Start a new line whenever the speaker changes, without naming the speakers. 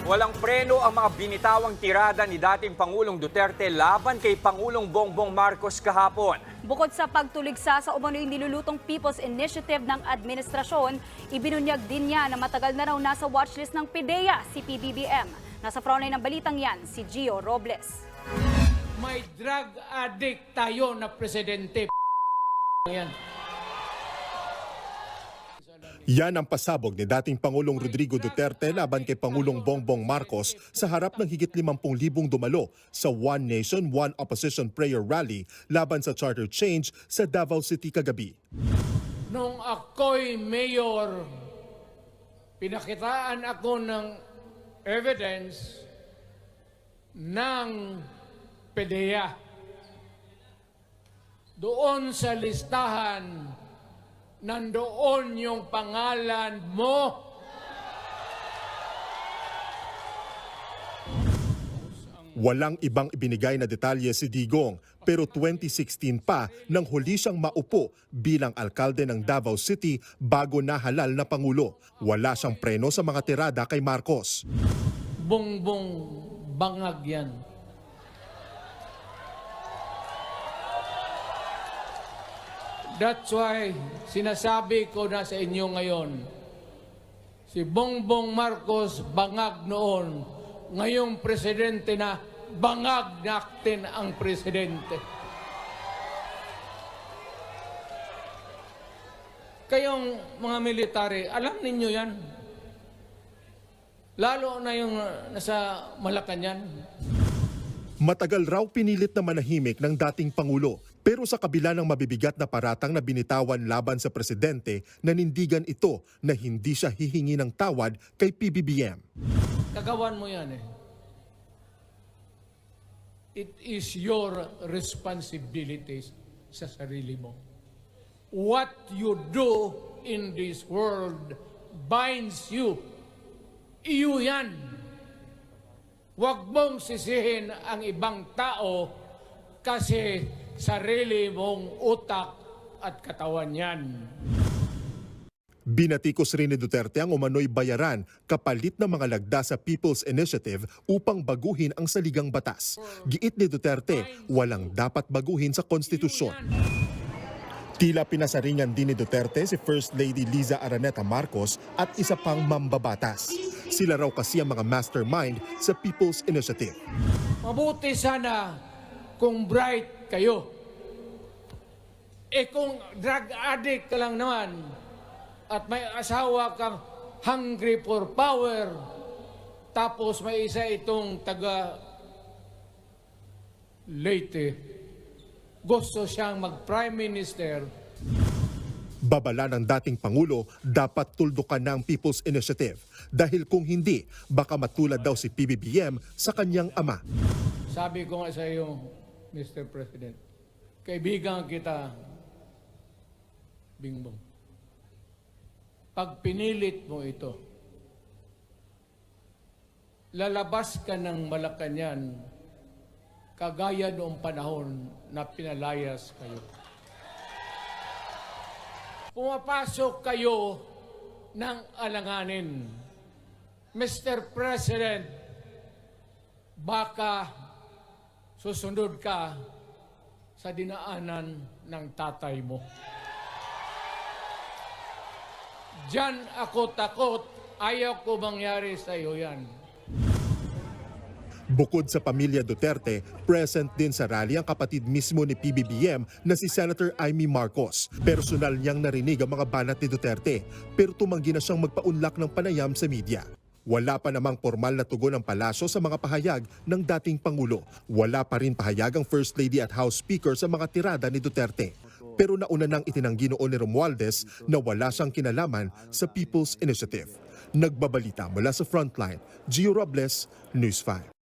Walang preno ang mga binitawang tirada ni dating Pangulong Duterte laban kay Pangulong Bongbong Marcos kahapon.
Bukod sa pagtuligsa sa umano'y nilulutong People's Initiative ng administrasyon, ibinunyag din niya na matagal na raw nasa watchlist ng PIDEA si PBBM. Nasa frontline ng balitang yan, si Gio Robles.
May drug addict tayo na presidente. Yan.
Yan ang pasabog ni dating Pangulong Rodrigo Duterte laban kay Pangulong Bongbong Marcos sa harap ng higit 50,000 dumalo sa One Nation, One Opposition Prayer Rally laban sa charter change sa Davao City kagabi.
Nung ako'y mayor, pinakitaan ako ng evidence ng PIDEA. Doon sa listahan, nandoon yung pangalan mo.
Walang ibang ibinigay na detalye si Digong, pero 2016 pa nang huli siyang maupo bilang alkalde ng Davao City bago nahalal na Pangulo. Wala siyang preno sa mga tirada kay Marcos.
Bongbong bangag yan. That's why sinasabi ko na sa inyo ngayon, si Bongbong Marcos bangag noon, ngayong presidente na bangag natin ang presidente. Kayong mga military, alam ninyo yan. Lalo na yung nasa Malacanang.
Matagal raw pinilit na manahimik ng dating Pangulo, pero sa kabila ng mabibigat na paratang na binitawan laban sa presidente, nanindigan ito na hindi siya hihingi ng tawad kay PBBM.
Kagawan mo yan eh. It is your responsibility sa sarili mo. What you do in this world binds you. Iyo yan. Huwag mong sisihin ang ibang tao kasi sarili mong utak at katawan yan.
Binatikos rin ni Duterte ang umano'y bayaran kapalit ng mga lagda sa People's Initiative upang baguhin ang saligang batas. Giit ni Duterte, walang dapat baguhin sa konstitusyon. Tila pinasaringan din ni Duterte si First Lady Liza Araneta Marcos at isa pang mambabatas. Sila raw kasi ang mga mastermind sa People's Initiative.
Mabuti sana kung bright kayo. Kung drug addict ka lang naman at may asawa kang hungry for power, tapos may isa itong taga Leyte, gusto siyang mag-prime minister.
Babala ng dating Pangulo, dapat tuldukan ng People's Initiative dahil kung hindi, baka matulad daw si PBBM sa kanyang ama.
Sabi ko nga sa iyo, Mr. President, kaibigan kita, Bingbong. Pag pinilit mo ito, lalabas ka ng Malacanang kagaya noong panahon na pinalayas kayo. Pumapasok kayo ng alanganin. Mr. President, baka susunod ka sa dinaanan ng tatay mo. Diyan ako takot. Ayaw ko mangyari sa iyo yan.
Bukod sa pamilya Duterte, present din sa rally ang kapatid mismo ni PBBM na si Senator Amy Marcos. Personal niyang narinig ang mga banat ni Duterte, pero tumanggi na siyang magpaunlak ng panayam sa media. Wala pa namang formal na tugon ng palasyo sa mga pahayag ng dating Pangulo. Wala pa rin pahayag ang First Lady at House Speaker sa mga tirada ni Duterte. Pero nauna nang itinanggi noon ni Romualdez na wala siyang kinalaman sa People's Initiative. Nagbabalita mula sa Frontline, Gio Robles, News 5.